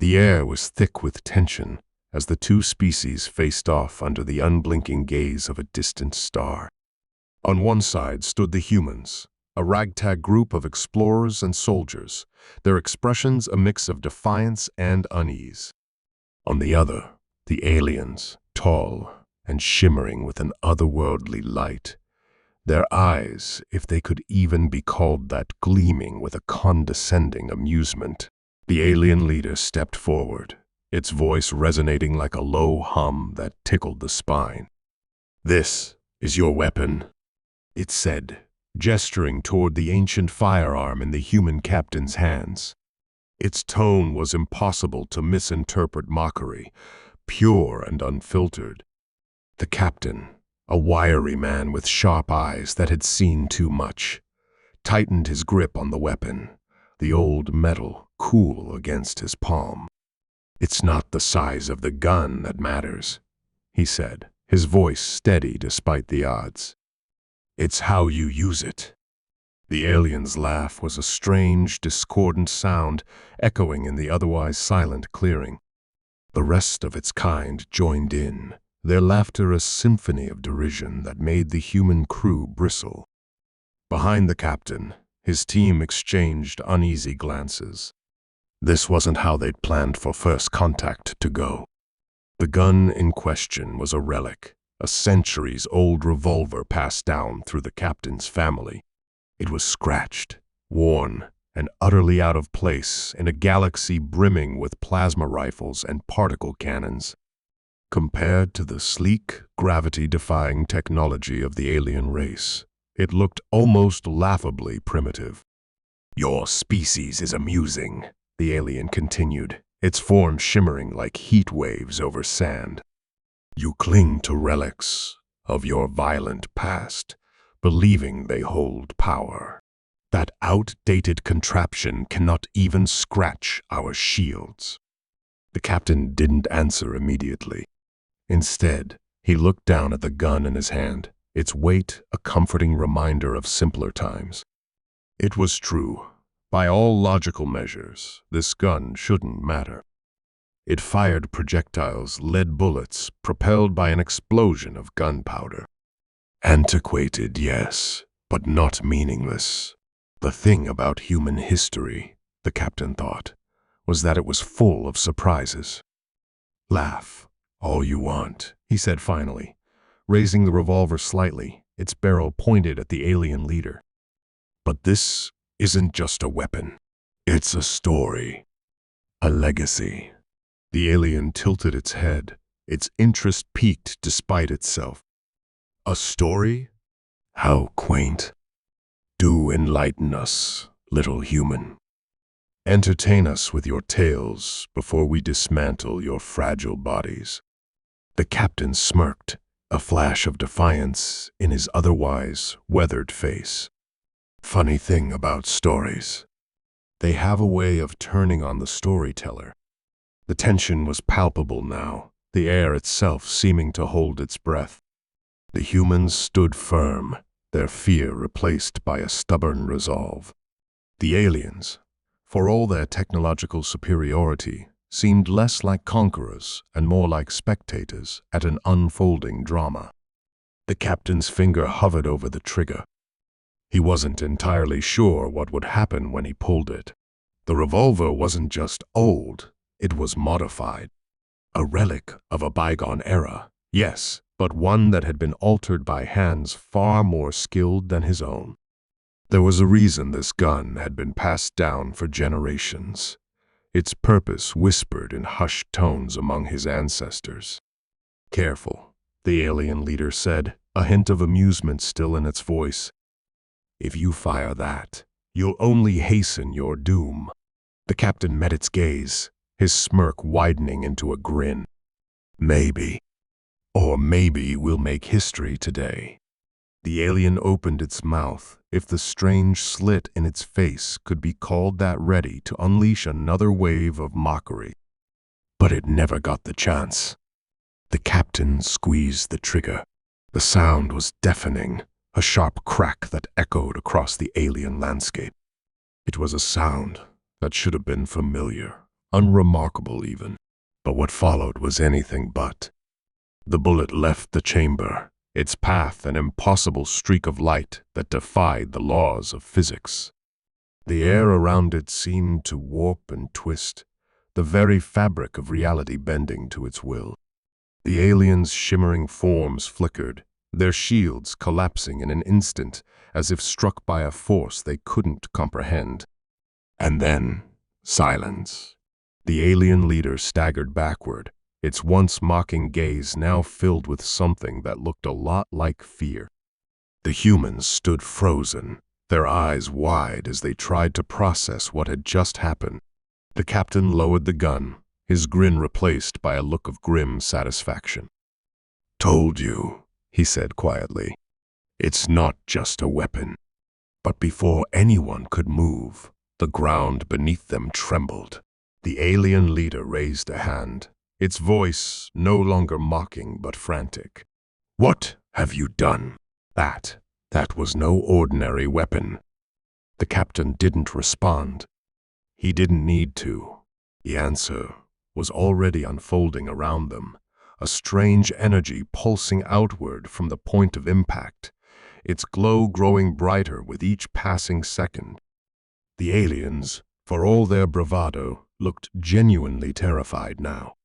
The air was thick with tension as the two species faced off under the unblinking gaze of a distant star. On one side stood the humans, a ragtag group of explorers and soldiers, their expressions a mix of defiance and unease. On the other, the aliens, tall and shimmering with an otherworldly light, their eyes, if they could even be called that, gleaming with a condescending amusement. The alien leader stepped forward, its voice resonating like a low hum that tickled the spine. "This is your weapon," it said, gesturing toward the ancient firearm in the human captain's hands. Its tone was impossible to misinterpret mockery, pure and unfiltered. The captain, a wiry man with sharp eyes that had seen too much, tightened his grip on the weapon, the old metal cool against his palm. "It's not the size of the gun that matters," he said, his voice steady despite the odds. "It's how you use it." The alien's laugh was a strange, discordant sound echoing in the otherwise silent clearing. The rest of its kind joined in, their laughter a symphony of derision that made the human crew bristle. Behind the captain, his team exchanged uneasy glances. This wasn't how they'd planned for first contact to go. The gun in question was a relic, a centuries-old revolver passed down through the captain's family. It was scratched, worn, and utterly out of place in a galaxy brimming with plasma rifles and particle cannons. Compared to the sleek, gravity-defying technology of the alien race, it looked almost laughably primitive. "Your species is amusing," the alien continued, its form shimmering like heat waves over sand. "You cling to relics of your violent past, believing they hold power. That outdated contraption cannot even scratch our shields." The captain didn't answer immediately. Instead, he looked down at the gun in his hand, its weight a comforting reminder of simpler times. It was true. By all logical measures, this gun shouldn't matter. It fired projectiles, lead bullets, propelled by an explosion of gunpowder. Antiquated, yes, but not meaningless. The thing about human history, the captain thought, was that it was full of surprises. "Laugh all you want," he said finally, raising the revolver slightly, its barrel pointed at the alien leader. "But this isn't just a weapon. It's a story, a legacy." The alien tilted its head, its interest piqued despite itself. "A story? How quaint. Do enlighten us, little human. Entertain us with your tales before we dismantle your fragile bodies." The captain smirked, a flash of defiance in his otherwise weathered face. "Funny thing about stories. They have a way of turning on the storyteller." The tension was palpable now, the air itself seeming to hold its breath. The humans stood firm, their fear replaced by a stubborn resolve. The aliens, for all their technological superiority, seemed less like conquerors and more like spectators at an unfolding drama. The captain's finger hovered over the trigger. He wasn't entirely sure what would happen when he pulled it. The revolver wasn't just old, it was modified. A relic of a bygone era, yes, but one that had been altered by hands far more skilled than his own. There was a reason this gun had been passed down for generations. Its purpose whispered in hushed tones among his ancestors. "Careful," the alien leader said, a hint of amusement still in its voice. "If you fire that, you'll only hasten your doom." The captain met its gaze, his smirk widening into a grin. "Maybe. Or maybe we'll make history today." The alien opened its mouth, if the strange slit in its face could be called that, ready to unleash another wave of mockery. But it never got the chance. The captain squeezed the trigger. The sound was deafening, a sharp crack that echoed across the alien landscape. It was a sound that should have been familiar, unremarkable even. But what followed was anything but. The bullet left the chamber, its path an impossible streak of light that defied the laws of physics. The air around it seemed to warp and twist, the very fabric of reality bending to its will. The aliens' shimmering forms flickered, their shields collapsing in an instant as if struck by a force they couldn't comprehend. And then, silence. The alien leader staggered backward, its once mocking gaze now filled with something that looked a lot like fear. The humans stood frozen, their eyes wide as they tried to process what had just happened. The captain lowered the gun, his grin replaced by a look of grim satisfaction. "Told you," he said quietly. "It's not just a weapon." But before anyone could move, the ground beneath them trembled. The alien leader raised a hand, its voice no longer mocking but frantic. "What have you done?" That was no ordinary weapon. The captain didn't respond. He didn't need to. The answer was already unfolding around them, a strange energy pulsing outward from the point of impact, its glow growing brighter with each passing second. The aliens, for all their bravado, looked genuinely terrified now.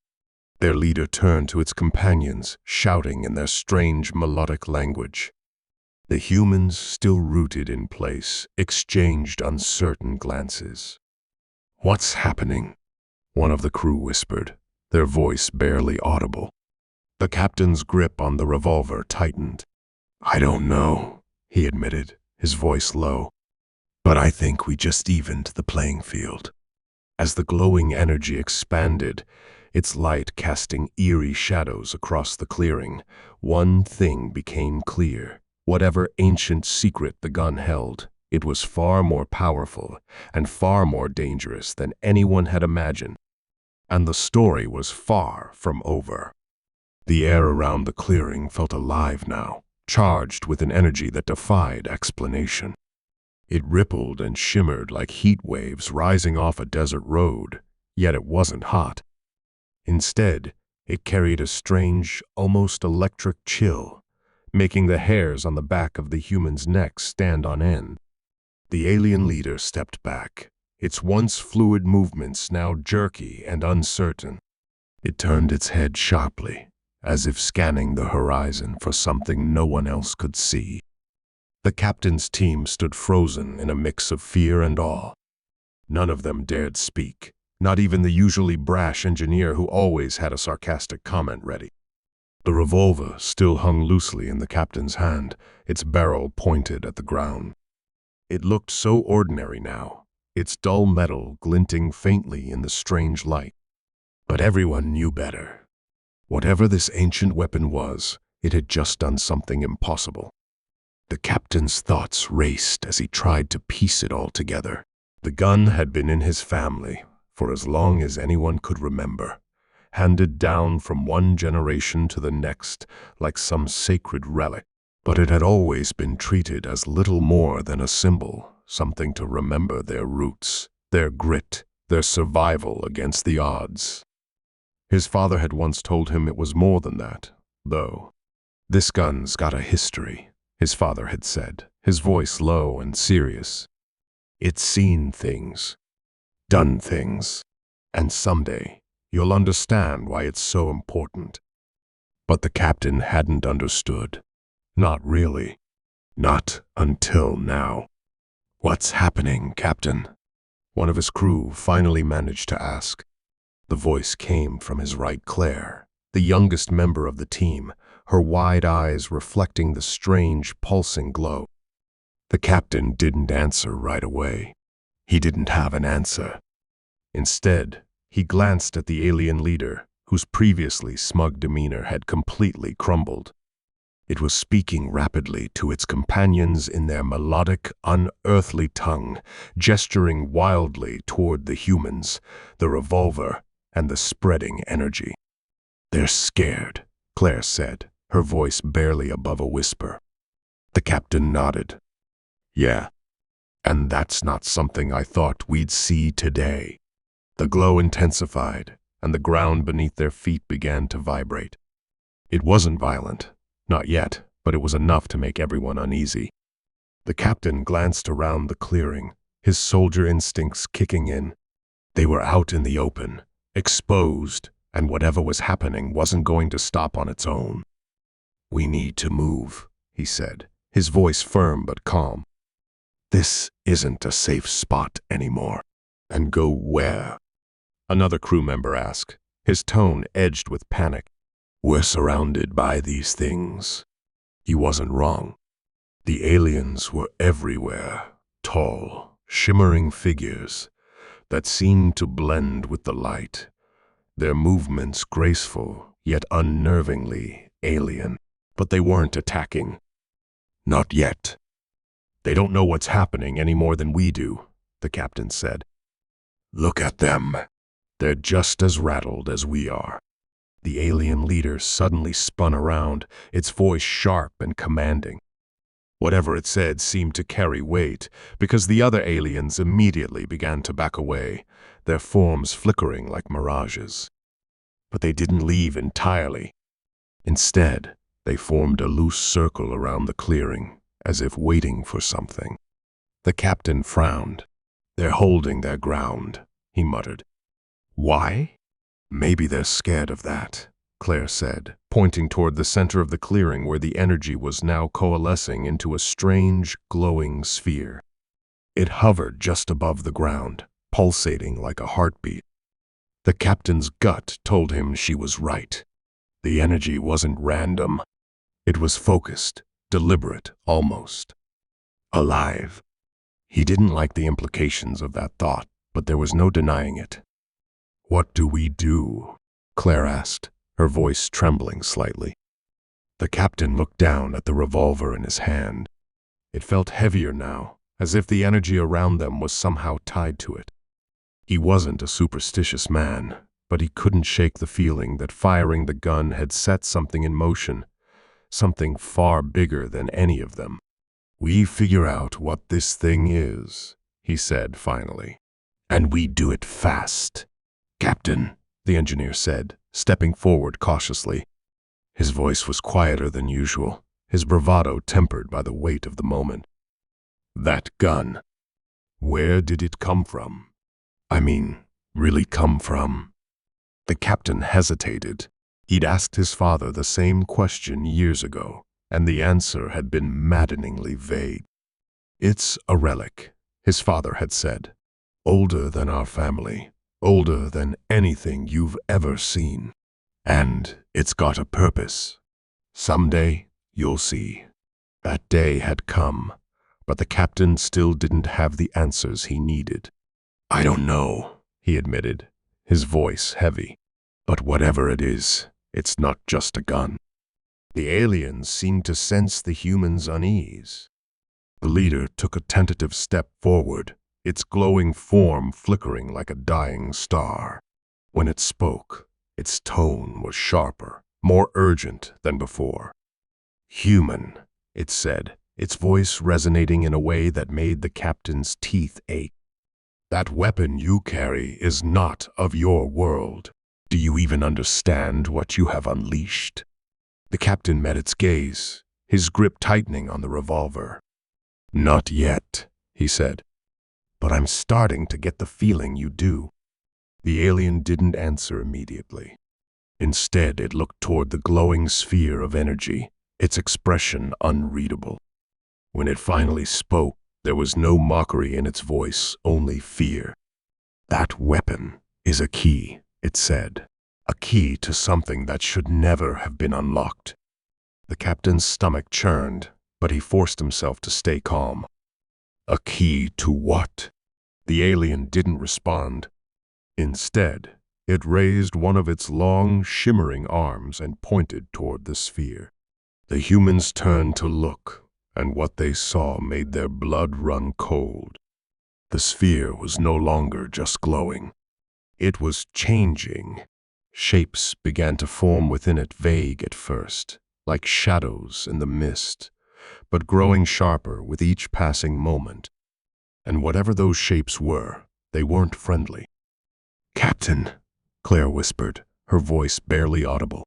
Their leader turned to its companions, shouting in their strange melodic language. The humans, still rooted in place, exchanged uncertain glances. "What's happening?" one of the crew whispered, their voice barely audible. The captain's grip on the revolver tightened. "I don't know," he admitted, his voice low. "But I think we just evened the playing field." As the glowing energy expanded, its light casting eerie shadows across the clearing, one thing became clear. Whatever ancient secret the gun held, it was far more powerful and far more dangerous than anyone had imagined. And the story was far from over. The air around the clearing felt alive now, charged with an energy that defied explanation. It rippled and shimmered like heat waves rising off a desert road, yet it wasn't hot. Instead, it carried a strange, almost electric chill, making the hairs on the back of the human's neck stand on end. The alien leader stepped back, its once fluid movements now jerky and uncertain. It turned its head sharply, as if scanning the horizon for something no one else could see. The captain's team stood frozen in a mix of fear and awe. None of them dared speak, not even the usually brash engineer who always had a sarcastic comment ready. The revolver still hung loosely in the captain's hand, its barrel pointed at the ground. It looked so ordinary now, its dull metal glinting faintly in the strange light. But everyone knew better. Whatever this ancient weapon was, it had just done something impossible. The captain's thoughts raced as he tried to piece it all together. The gun had been in his family for as long as anyone could remember, handed down from one generation to the next like some sacred relic. But it had always been treated as little more than a symbol, something to remember their roots, their grit, their survival against the odds. His father had once told him it was more than that, though. "This gun's got a history," his father had said, his voice low and serious. "It's seen things, done things, and someday you'll understand why it's so important." But the captain hadn't understood. Not really. Not until now. "What's happening, Captain?" one of his crew finally managed to ask. The voice came from his right Claire, the youngest member of the team, her wide eyes reflecting the strange, pulsing glow. The captain didn't answer right away. He didn't have an answer. Instead, he glanced at the alien leader, whose previously smug demeanor had completely crumbled. It was speaking rapidly to its companions in their melodic, unearthly tongue, gesturing wildly toward the humans, the revolver, and the spreading energy. "They're scared," Claire said, her voice barely above a whisper. The captain nodded. "Yeah, and that's not something I thought we'd see today." The glow intensified, and the ground beneath their feet began to vibrate. It wasn't violent, not yet, but it was enough to make everyone uneasy. The captain glanced around the clearing, his soldier instincts kicking in. They were out in the open, exposed, and whatever was happening wasn't going to stop on its own. "We need to move," he said, his voice firm but calm. "This isn't a safe spot anymore." "And go where?" another crew member asked, his tone edged with panic. "We're surrounded by these things." He wasn't wrong. The aliens were everywhere, tall, shimmering figures that seemed to blend with the light, their movements graceful yet unnervingly alien. But they weren't attacking. Not yet. "They don't know what's happening any more than we do," the captain said. "Look at them. They're just as rattled as we are." The alien leader suddenly spun around, its voice sharp and commanding. Whatever it said seemed to carry weight, because the other aliens immediately began to back away, their forms flickering like mirages. But they didn't leave entirely. Instead, they formed a loose circle around the clearing, as if waiting for something. The captain frowned. "They're holding their ground," he muttered. "Why?" "Maybe they're scared of that," Claire said, pointing toward the center of the clearing where the energy was now coalescing into a strange, glowing sphere. It hovered just above the ground, pulsating like a heartbeat. The captain's gut told him she was right. The energy wasn't random. It was focused, deliberate, almost. Alive. He didn't like the implications of that thought, but there was no denying it. "What do we do?" Claire asked, her voice trembling slightly. The captain looked down at the revolver in his hand. It felt heavier now, as if the energy around them was somehow tied to it. He wasn't a superstitious man, but he couldn't shake the feeling that firing the gun had set something in motion, something far bigger than any of them. "We figure out what this thing is," he said finally. "And we do it fast." "Captain," the engineer said, stepping forward cautiously. His voice was quieter than usual, his bravado tempered by the weight of the moment. "That gun, where did it come from? I mean, really come from?" The captain hesitated. He'd asked his father the same question years ago, and the answer had been maddeningly vague. "It's a relic," his father had said. "Older than our family, older than anything you've ever seen. And it's got a purpose. Someday, you'll see." That day had come, but the captain still didn't have the answers he needed. "I don't know," he admitted, his voice heavy. "But whatever it is, it's not just a gun." The aliens seemed to sense the humans' unease. The leader took a tentative step forward, its glowing form flickering like a dying star. When it spoke, its tone was sharper, more urgent than before. "Human," it said, its voice resonating in a way that made the captain's teeth ache. "That weapon you carry is not of your world. Do you even understand what you have unleashed?" The captain met its gaze, his grip tightening on the revolver. "Not yet," he said. "But I'm starting to get the feeling you do." The alien didn't answer immediately. Instead, it looked toward the glowing sphere of energy, its expression unreadable. When it finally spoke, there was no mockery in its voice, only fear. "That weapon is a key," it said. "A key to something that should never have been unlocked." The captain's stomach churned, but he forced himself to stay calm. "A key to what?" The alien didn't respond. Instead, it raised one of its long, shimmering arms and pointed toward the sphere. The humans turned to look, and what they saw made their blood run cold. The sphere was no longer just glowing. It was changing. Shapes began to form within it, vague at first, like shadows in the mist, but growing sharper with each passing moment. And whatever those shapes were, they weren't friendly. "Captain," Claire whispered, her voice barely audible.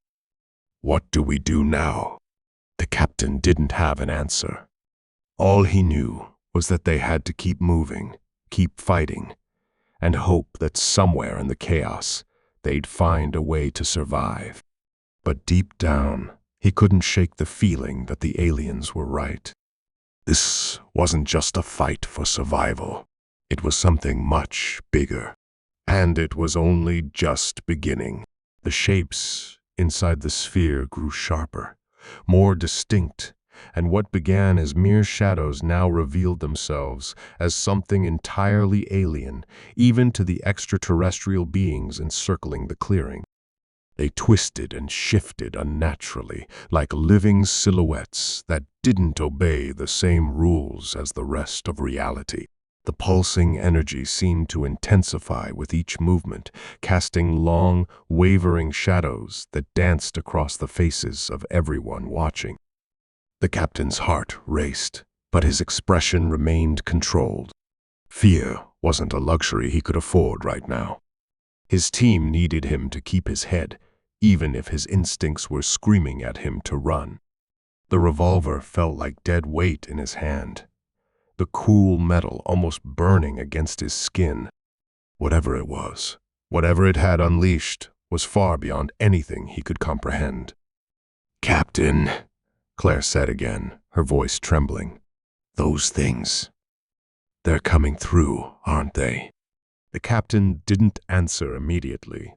"What do we do now?" The captain didn't have an answer. All he knew was that they had to keep moving, keep fighting, and hope that somewhere in the chaos they'd find a way to survive. But deep down, he couldn't shake the feeling that the aliens were right. This wasn't just a fight for survival. It was something much bigger. And it was only just beginning. The shapes inside the sphere grew sharper, more distinct, and what began as mere shadows now revealed themselves as something entirely alien, even to the extraterrestrial beings encircling the clearing. They twisted and shifted unnaturally, like living silhouettes that didn't obey the same rules as the rest of reality. The pulsing energy seemed to intensify with each movement, casting long, wavering shadows that danced across the faces of everyone watching. The captain's heart raced, but his expression remained controlled. Fear wasn't a luxury he could afford right now. His team needed him to keep his head, even if his instincts were screaming at him to run. The revolver felt like dead weight in his hand, the cool metal almost burning against his skin. Whatever it was, whatever it had unleashed, was far beyond anything he could comprehend. "Captain," Claire said again, her voice trembling. "Those things, they're coming through, aren't they?" The captain didn't answer immediately.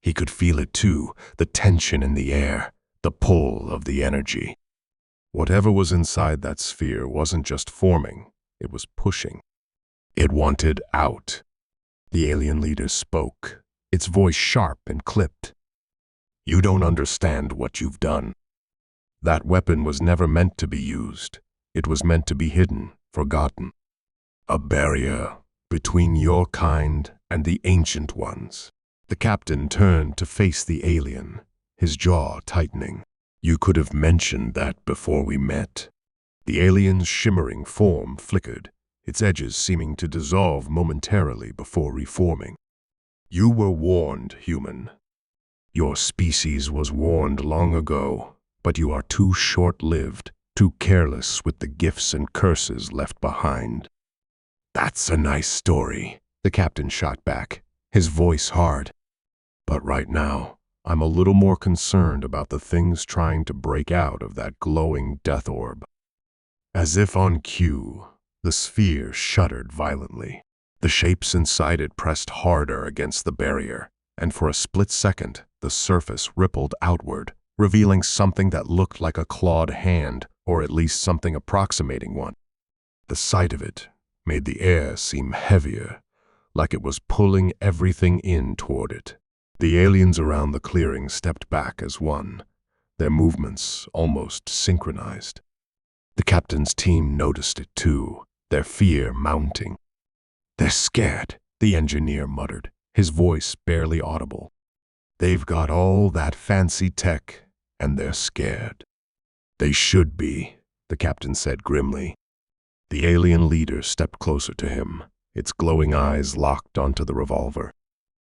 He could feel it too, the tension in the air, the pull of the energy. Whatever was inside that sphere wasn't just forming, it was pushing. It wanted out. The alien leader spoke, its voice sharp and clipped. "You don't understand what you've done. That weapon was never meant to be used. It was meant to be hidden, forgotten. A barrier between your kind and the ancient ones." The captain turned to face the alien, his jaw tightening. "You could have mentioned that before we met." The alien's shimmering form flickered, its edges seeming to dissolve momentarily before reforming. "You were warned, human. Your species was warned long ago, but you are too short-lived, too careless with the gifts and curses left behind." "That's a nice story," the captain shot back, his voice hard. "But right now, I'm a little more concerned about the things trying to break out of that glowing death orb." As if on cue, the sphere shuddered violently. The shapes inside it pressed harder against the barrier, and for a split second, the surface rippled outward, revealing something that looked like a clawed hand, or at least something approximating one. The sight of it made the air seem heavier, like it was pulling everything in toward it. The aliens around the clearing stepped back as one, their movements almost synchronized. The captain's team noticed it too, their fear mounting. "They're scared," the engineer muttered, his voice barely audible. "They've got all that fancy tech, and they're scared." "They should be," the captain said grimly. The alien leader stepped closer to him, its glowing eyes locked onto the revolver.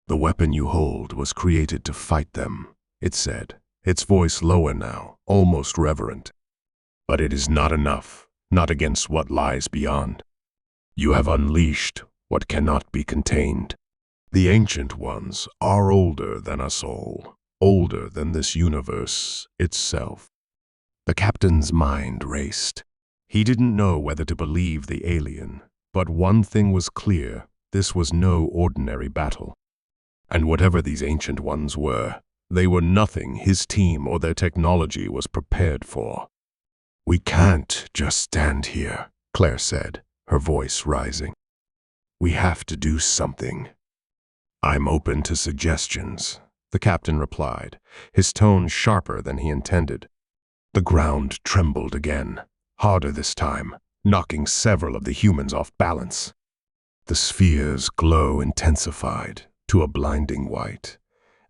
"The weapon you hold was created to fight them," it said, its voice lower now, almost reverent. "But it is not enough, not against what lies beyond. You have unleashed what cannot be contained. The ancient ones are older than us all, older than this universe itself." The captain's mind raced. He didn't know whether to believe the alien, but one thing was clear: this was no ordinary battle. And whatever these ancient ones were, they were nothing his team or their technology was prepared for. "We can't just stand here," Claire said, her voice rising. "We have to do something." "I'm open to suggestions," the captain replied, his tone sharper than he intended. The ground trembled again, harder this time, knocking several of the humans off balance. The sphere's glow intensified to a blinding white,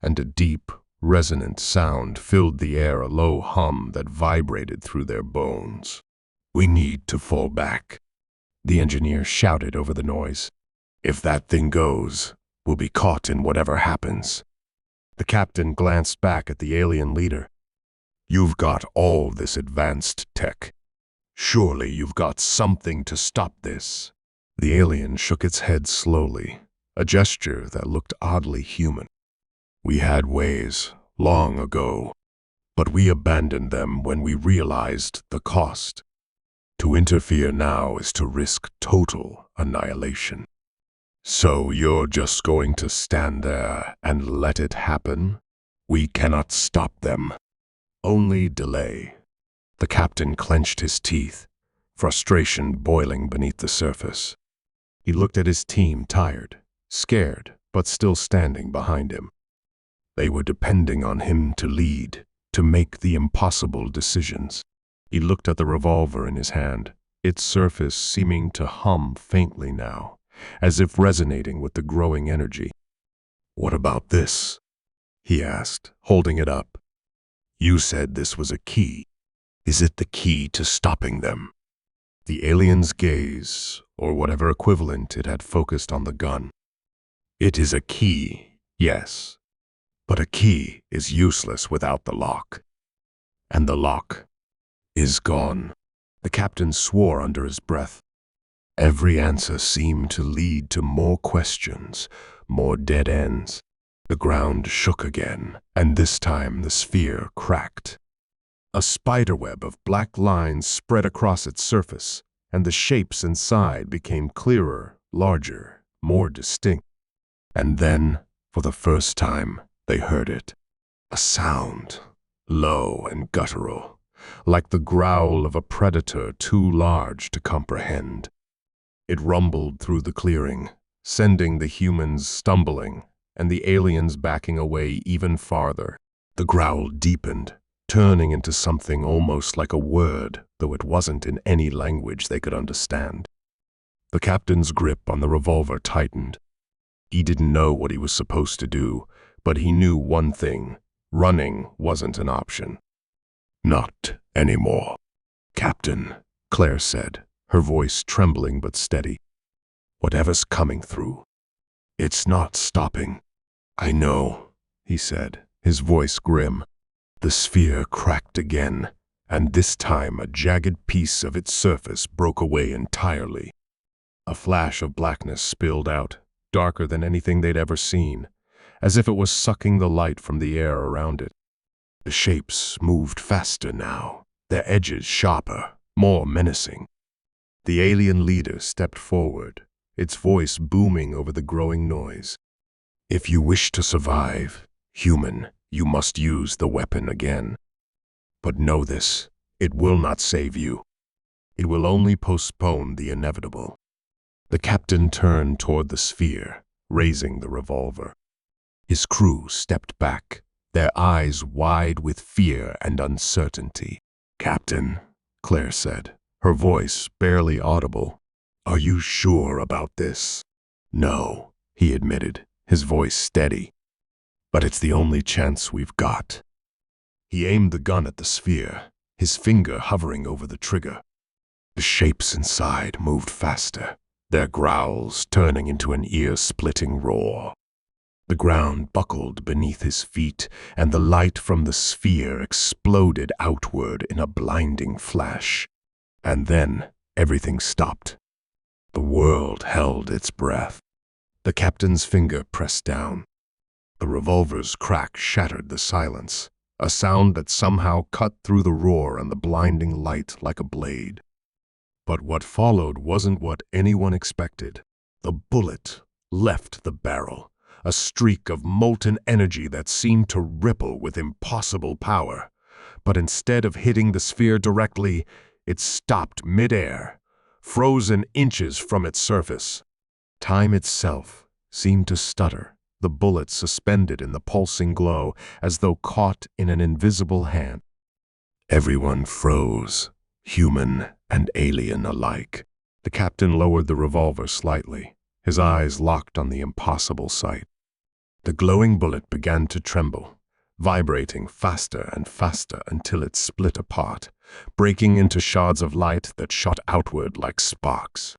and a deep, resonant sound filled the air, a low hum that vibrated through their bones. "We need to fall back," the engineer shouted over the noise. "If that thing goes, We'll be caught in whatever happens." The captain glanced back at the alien leader. "You've got all this advanced tech. Surely you've got something to stop this." The alien shook its head slowly, a gesture that looked oddly human. "We had ways, long ago, but we abandoned them when we realized the cost. To interfere now is to risk total annihilation. So you're just going to stand there and let it happen? We cannot stop them. Only delay." The captain clenched his teeth, frustration boiling beneath the surface. He looked at his team, tired, scared, but still standing behind him. They were depending on him to lead, to make the impossible decisions. He looked at the revolver in his hand, its surface seeming to hum faintly now, as if resonating with the growing energy. "What about this?" he asked, holding it up. "You said this was a key. Is it the key to stopping them?" The alien's gaze, or whatever equivalent it had, focused on the gun. "It is a key, yes. But a key is useless without the lock. And the lock is gone." The captain swore under his breath. Every answer seemed to lead to more questions, more dead ends. The ground shook again, and this time the sphere cracked. A spiderweb of black lines spread across its surface, and the shapes inside became clearer, larger, more distinct. And then, for the first time, they heard it. A sound, low and guttural, like the growl of a predator too large to comprehend. It rumbled through the clearing, sending the humans stumbling, and the aliens backing away even farther. The growl deepened, turning into something almost like a word, though it wasn't in any language they could understand. The captain's grip on the revolver tightened. He didn't know what he was supposed to do, but he knew one thing: running wasn't an option. "Not anymore." "Captain," Claire said, her voice trembling but steady. "Whatever's coming through, it's not stopping." "I know," he said, his voice grim. The sphere cracked again, and this time a jagged piece of its surface broke away entirely. A flash of blackness spilled out, darker than anything they'd ever seen, as if it was sucking the light from the air around it. The shapes moved faster now, their edges sharper, more menacing. The alien leader stepped forward, its voice booming over the growing noise. "If you wish to survive, human, you must use the weapon again. But know this, it will not save you. It will only postpone the inevitable." The captain turned toward the sphere, raising the revolver. His crew stepped back, their eyes wide with fear and uncertainty. "Captain," Claire said, her voice barely audible, "are you sure about this?" "No," he admitted, his voice steady. "But it's the only chance we've got." He aimed the gun at the sphere, his finger hovering over the trigger. The shapes inside moved faster, their growls turning into an ear-splitting roar. The ground buckled beneath his feet, and the light from the sphere exploded outward in a blinding flash. And then everything stopped. The world held its breath. The captain's finger pressed down. The revolver's crack shattered the silence, a sound that somehow cut through the roar and the blinding light like a blade. But what followed wasn't what anyone expected. The bullet left the barrel, a streak of molten energy that seemed to ripple with impossible power. But instead of hitting the sphere directly, it stopped midair, frozen inches from its surface. Time itself seemed to stutter, the bullet suspended in the pulsing glow as though caught in an invisible hand. Everyone froze, human and alien alike. The captain lowered the revolver slightly, his eyes locked on the impossible sight. The glowing bullet began to tremble, vibrating faster and faster until it split apart, breaking into shards of light that shot outward like sparks.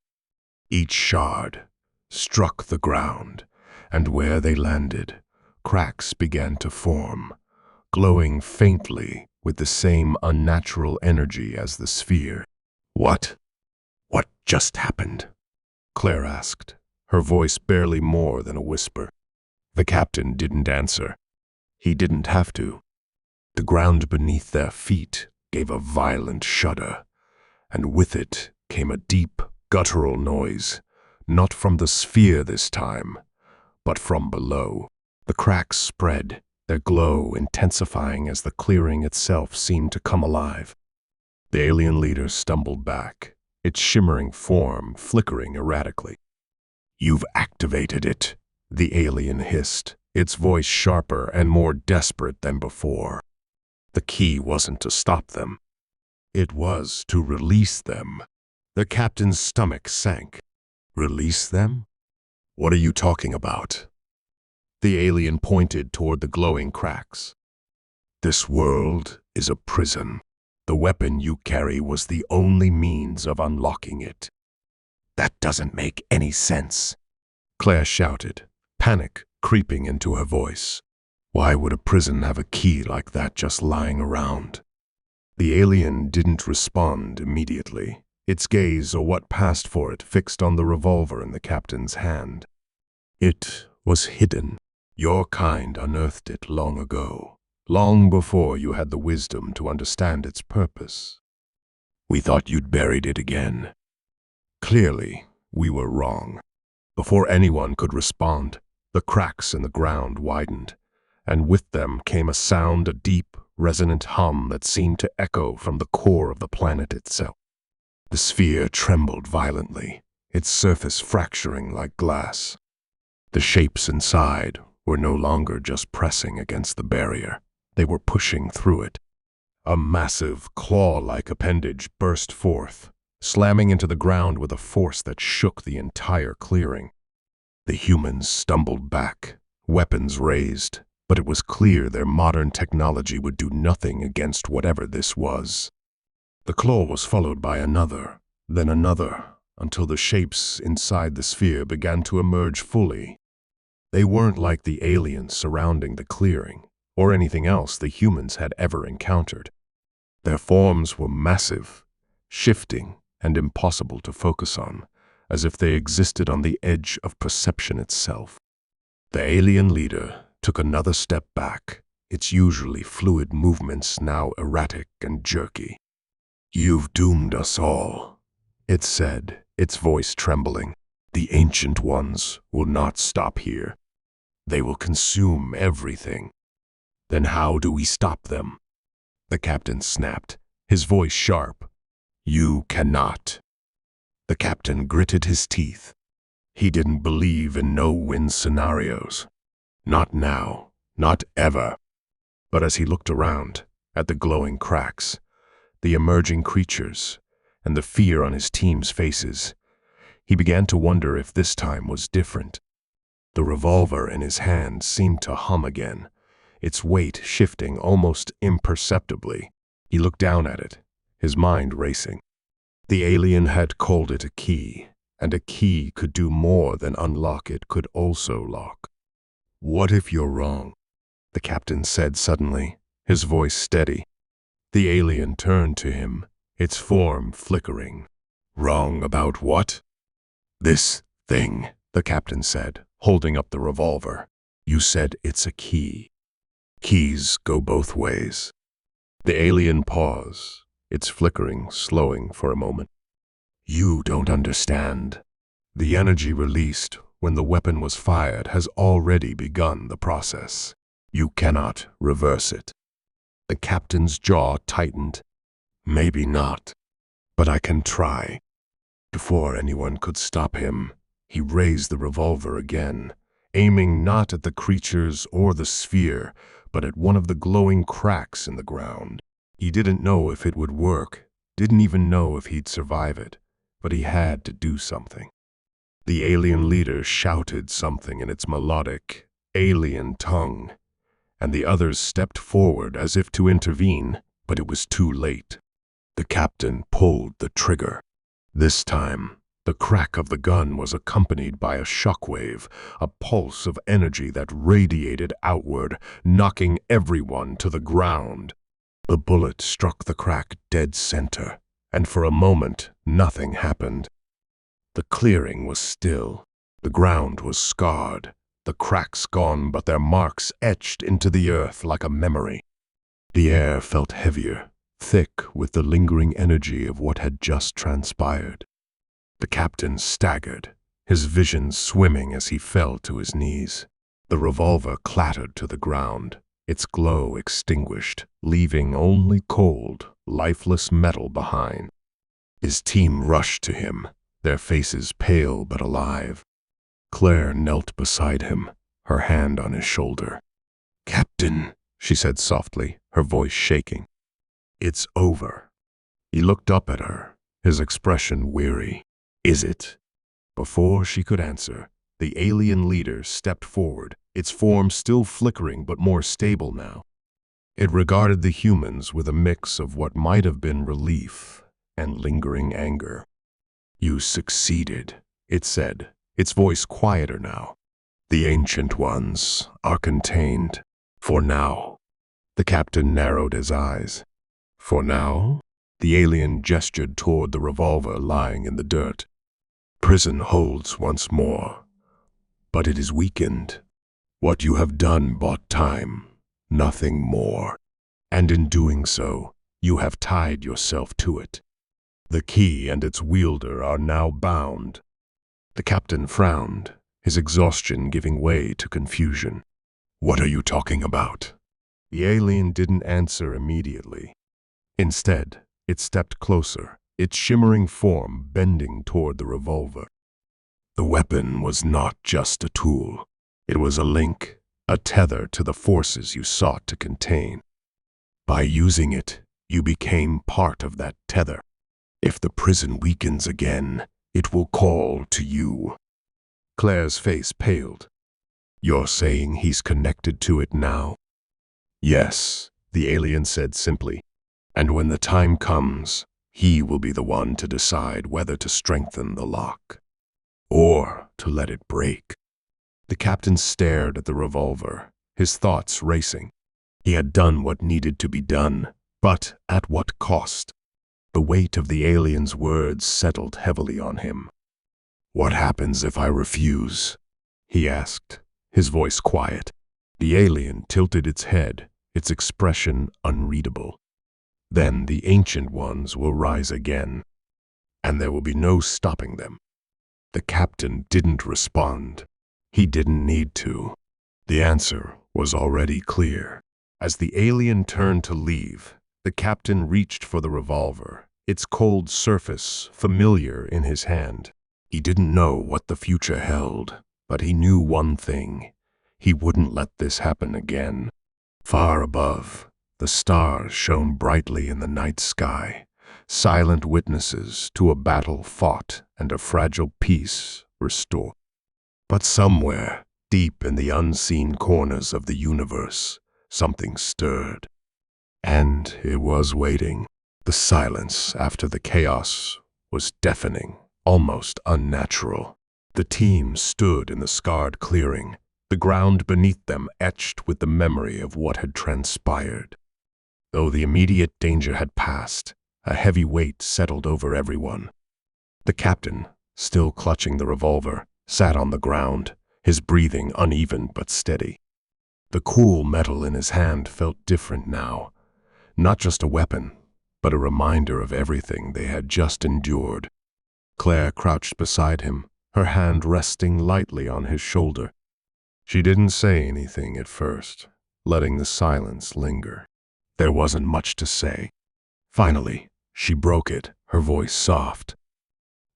Each shard struck the ground, and where they landed, cracks began to form, glowing faintly with the same unnatural energy as the sphere. What? What just happened? Claire asked, her voice barely more than a whisper. The captain didn't answer. He didn't have to. The ground beneath their feet gave a violent shudder, and with it came a deep, guttural noise, not from the sphere this time, but from below. The cracks spread, their glow intensifying as the clearing itself seemed to come alive. The alien leader stumbled back, its shimmering form flickering erratically. "You've activated it," the alien hissed, its voice sharper and more desperate than before. The key wasn't to stop them. It was to release them. The captain's stomach sank. Release them? What are you talking about? The alien pointed toward the glowing cracks. This world is a prison. The weapon you carry was the only means of unlocking it. That doesn't make any sense, Claire shouted, panic creeping into her voice. Why would a prison have a key like that just lying around? The alien didn't respond immediately, its gaze, or what passed for it, fixed on the revolver in the captain's hand. It was hidden. Your kind unearthed it long ago, long before you had the wisdom to understand its purpose. We thought you'd buried it again. Clearly, we were wrong. Before anyone could respond, the cracks in the ground widened, and with them came a sound, a deep, resonant hum that seemed to echo from the core of the planet itself. The sphere trembled violently, its surface fracturing like glass. The shapes inside were no longer just pressing against the barrier. They were pushing through it. A massive, claw-like appendage burst forth, slamming into the ground with a force that shook the entire clearing. The humans stumbled back, weapons raised, but it was clear their modern technology would do nothing against whatever this was. The claw was followed by another, then another, until the shapes inside the sphere began to emerge fully. They weren't like the aliens surrounding the clearing, or anything else the humans had ever encountered. Their forms were massive, shifting, and impossible to focus on, as if they existed on the edge of perception itself. The alien leader took another step back, its usually fluid movements now erratic and jerky. "You've doomed us all," it said, its voice trembling. "The Ancient Ones will not stop here. They will consume everything. Then how do we stop them?" The captain snapped, his voice sharp. "You cannot." The captain gritted his teeth. He didn't believe in no-win scenarios. Not now, not ever. But as he looked around, at the glowing cracks, the emerging creatures, and the fear on his team's faces, he began to wonder if this time was different. The revolver in his hand seemed to hum again, its weight shifting almost imperceptibly. He looked down at it, his mind racing. The alien had called it a key, and a key could do more than unlock, it could also lock. "What if you're wrong?" the captain said suddenly, his voice steady. The alien turned to him, its form flickering. "Wrong about what?" "This thing," the captain said, holding up the revolver. "You said it's a key. Keys go both ways." The alien paused, its flickering slowing for a moment. "You don't understand. The energy released when the weapon was fired has already begun the process. You cannot reverse it." The captain's jaw tightened. "Maybe not, but I can try." Before anyone could stop him, he raised the revolver again, aiming not at the creatures or the sphere, but at one of the glowing cracks in the ground. He didn't know if it would work, didn't even know if he'd survive it, but he had to do something. The alien leader shouted something in its melodic, alien tongue, and the others stepped forward as if to intervene, but it was too late. The captain pulled the trigger. This time, The crack of the gun was accompanied by a shockwave, a pulse of energy that radiated outward, knocking everyone to the ground. The bullet struck the crack dead center, and for a moment, nothing happened. The clearing was still. The ground was scarred, the cracks gone, but their marks etched into the earth like a memory. The air felt heavier, thick with the lingering energy of what had just transpired. The captain staggered, his vision swimming as he fell to his knees. The revolver clattered to the ground, its glow extinguished, leaving only cold, lifeless metal behind. His team rushed to him, their faces pale but alive. Claire knelt beside him, her hand on his shoulder. "Captain," she said softly, her voice shaking. "It's over." He looked up at her, his expression weary. "Is it?" Before she could answer, the alien leader stepped forward, its form still flickering but more stable now. It regarded the humans with a mix of what might have been relief and lingering anger. "You succeeded," it said, its voice quieter now. "The Ancient Ones are contained. For now." The captain narrowed his eyes. "For now?" The alien gestured toward the revolver lying in the dirt. "Prison holds once more, but it is weakened. What you have done bought time, nothing more. And in doing so, you have tied yourself to it. The key and its wielder are now bound." The captain frowned, his exhaustion giving way to confusion. "What are you talking about?" The alien didn't answer immediately. Instead, it stepped closer, its shimmering form bending toward the revolver. "The weapon was not just a tool. It was a link, a tether to the forces you sought to contain. By using it, you became part of that tether. If the prison weakens again, it will call to you." Claire's face paled. "You're saying he's connected to it now?" "Yes," the alien said simply. "And when the time comes, he will be the one to decide whether to strengthen the lock or to let it break." The captain stared at the revolver, his thoughts racing. He had done what needed to be done, but at what cost? The weight of the alien's words settled heavily on him. "What happens if I refuse?" he asked, his voice quiet. The alien tilted its head, its expression unreadable. "Then the Ancient Ones will rise again, and there will be no stopping them." The captain didn't respond. He didn't need to. The answer was already clear. As the alien turned to leave, the captain reached for the revolver, its cold surface familiar in his hand. He didn't know what the future held, but he knew one thing. He wouldn't let this happen again. Far above, the stars shone brightly in the night sky, silent witnesses to a battle fought and a fragile peace restored. But somewhere, deep in the unseen corners of the universe, something stirred. And it was waiting. The silence after the chaos was deafening, almost unnatural. The team stood in the scarred clearing, the ground beneath them etched with the memory of what had transpired. Though the immediate danger had passed, a heavy weight settled over everyone. The captain, still clutching the revolver, sat on the ground, his breathing uneven but steady. The cool metal in his hand felt different now, not just a weapon, but a reminder of everything they had just endured. Claire crouched beside him, her hand resting lightly on his shoulder. She didn't say anything at first, letting the silence linger. There wasn't much to say. Finally, she broke it, her voice soft.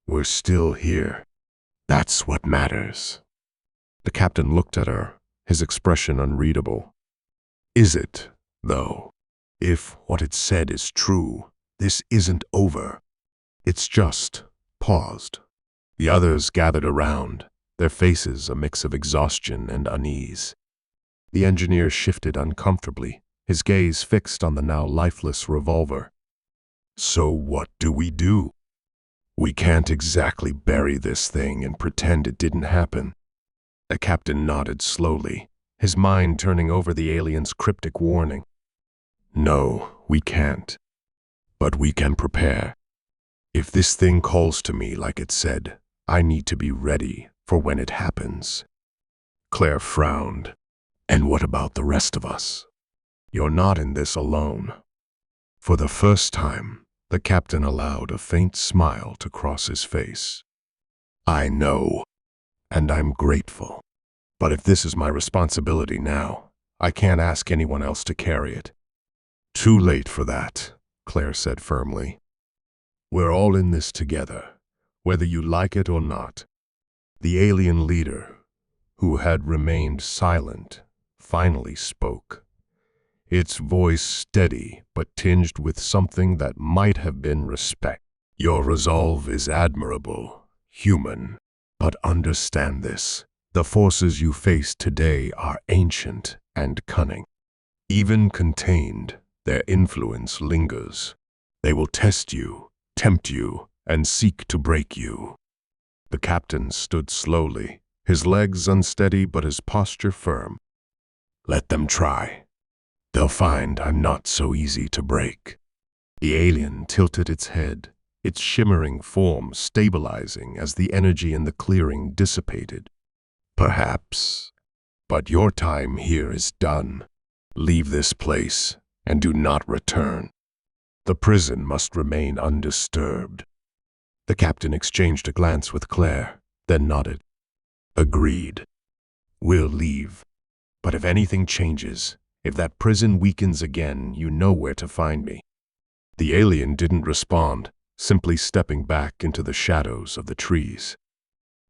"We're still here. That's what matters." The captain looked at her, his expression unreadable. "Is it, though? If what it said is true, this isn't over. It's just paused." The others gathered around, their faces a mix of exhaustion and unease. The engineer shifted uncomfortably, his gaze fixed on the now lifeless revolver. "So what do we do?" We can't exactly bury this thing and pretend it didn't happen. The captain nodded slowly, his mind turning over the alien's cryptic warning. No, we can't. But we can prepare. If this thing calls to me like it said, I need to be ready for when it happens. Claire frowned. And what about the rest of us? You're not in this alone. For the first time, the captain allowed a faint smile to cross his face. I know, and I'm grateful. But if this is my responsibility now, I can't ask anyone else to carry it. Too late for that, Claire said firmly. We're all in this together, whether you like it or not. The alien leader, who had remained silent, finally spoke. Its voice steady but tinged with something that might have been respect. Your resolve is admirable, human. But understand this. The forces you face today are ancient and cunning. Even contained, their influence lingers. They will test you, tempt you, and seek to break you. The captain stood slowly, his legs unsteady but his posture firm. Let them try. They'll find I'm not so easy to break. The alien tilted its head, its shimmering form stabilizing as the energy in the clearing dissipated. Perhaps, but your time here is done. Leave this place and do not return. The prison must remain undisturbed. The captain exchanged a glance with Claire, then nodded. Agreed. We'll leave. But if anything changes, if that prison weakens again, you know where to find me. The alien didn't respond, simply stepping back into the shadows of the trees.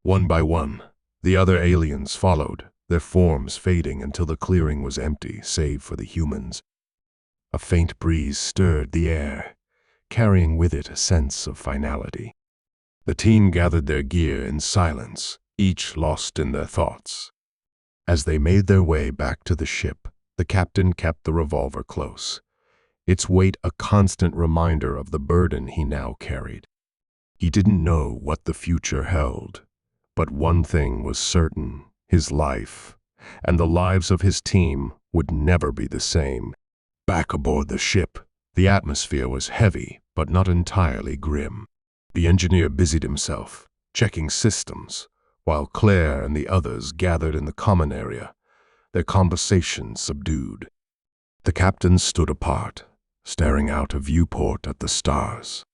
One by one, the other aliens followed, their forms fading until the clearing was empty, save for the humans. A faint breeze stirred the air, carrying with it a sense of finality. The team gathered their gear in silence, each lost in their thoughts. As they made their way back to the ship, the captain kept the revolver close, its weight a constant reminder of the burden he now carried. He didn't know what the future held, but one thing was certain: his life, and the lives of his team, would never be the same. Back aboard the ship, the atmosphere was heavy, but not entirely grim. The engineer busied himself, checking systems, while Claire and the others gathered in the common area, their conversation subdued. The captain stood apart, staring out a viewport at the stars.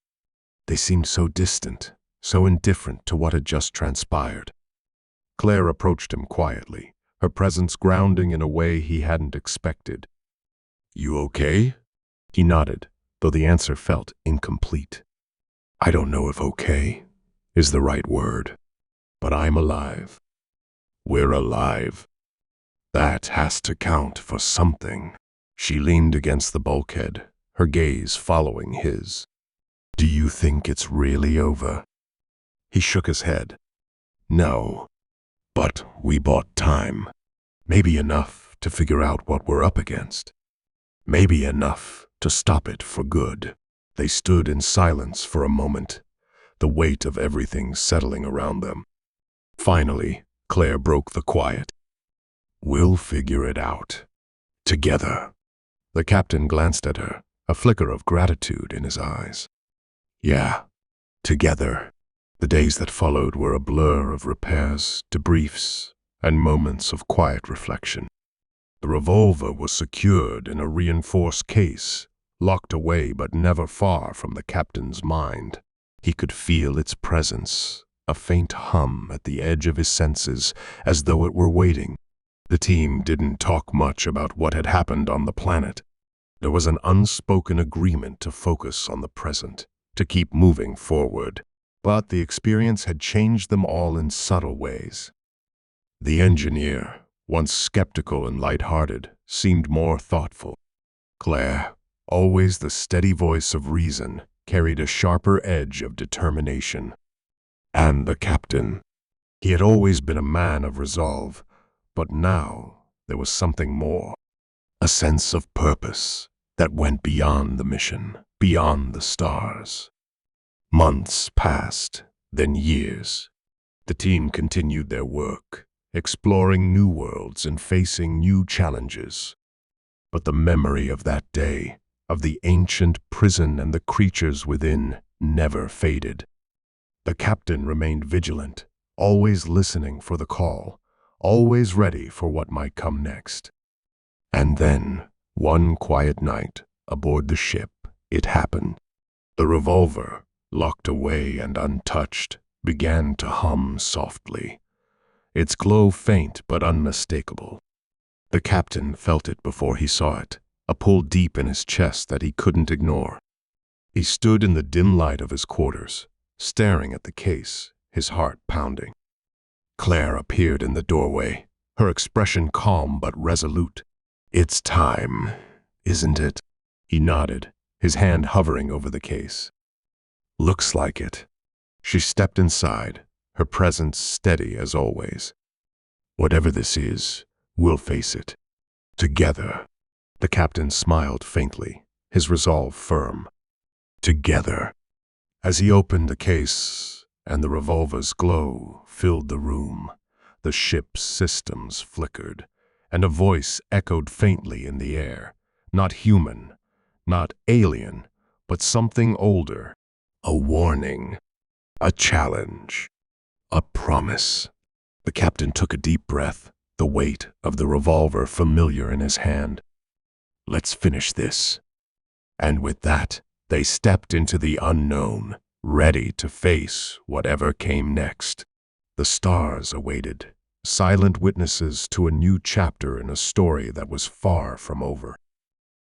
They seemed so distant, so indifferent to what had just transpired. Claire approached him quietly, her presence grounding in a way he hadn't expected. You okay? He nodded, though the answer felt incomplete. I don't know if okay is the right word, but I'm alive. We're alive. That has to count for something. She leaned against the bulkhead, her gaze following his. Do you think it's really over? He shook his head. No, but we bought time. Maybe enough to figure out what we're up against. Maybe enough to stop it for good. They stood in silence for a moment, the weight of everything settling around them. Finally, Claire broke the quiet. We'll figure it out. Together. The captain glanced at her, a flicker of gratitude in his eyes. Yeah, together. The days that followed were a blur of repairs, debriefs, and moments of quiet reflection. The revolver was secured in a reinforced case, locked away but never far from the captain's mind. He could feel its presence, a faint hum at the edge of his senses, as though it were waiting. The team didn't talk much about what had happened on the planet. There was an unspoken agreement to focus on the present, to keep moving forward. But the experience had changed them all in subtle ways. The engineer, once skeptical and light-hearted, seemed more thoughtful. Claire, always the steady voice of reason, carried a sharper edge of determination. And the captain. He had always been a man of resolve, but now there was something more. A sense of purpose that went beyond the mission, beyond the stars. Months passed, then years. The team continued their work, exploring new worlds and facing new challenges. But the memory of that day, of the ancient prison and the creatures within, never faded. The captain remained vigilant, always listening for the call, always ready for what might come next. And then, one quiet night, aboard the ship, it happened. The revolver, locked away and untouched, began to hum softly, its glow faint but unmistakable. The captain felt it before he saw it, a pull deep in his chest that he couldn't ignore. He stood in the dim light of his quarters, staring at the case, his heart pounding. Claire appeared in the doorway, her expression calm but resolute. "It's time, isn't it?" He nodded, his hand hovering over the case. "Looks like it." She stepped inside, her presence steady as always. "Whatever this is, we'll face it. Together." The captain smiled faintly, his resolve firm. "Together." As he opened the case, and the revolver's glow filled the room, the ship's systems flickered, and a voice echoed faintly in the air. Not human, not alien, but something older. A warning, a challenge, a promise. The captain took a deep breath, the weight of the revolver familiar in his hand. "Let's finish this." And with that, they stepped into the unknown, ready to face whatever came next. The stars awaited, silent witnesses to a new chapter in a story that was far from over.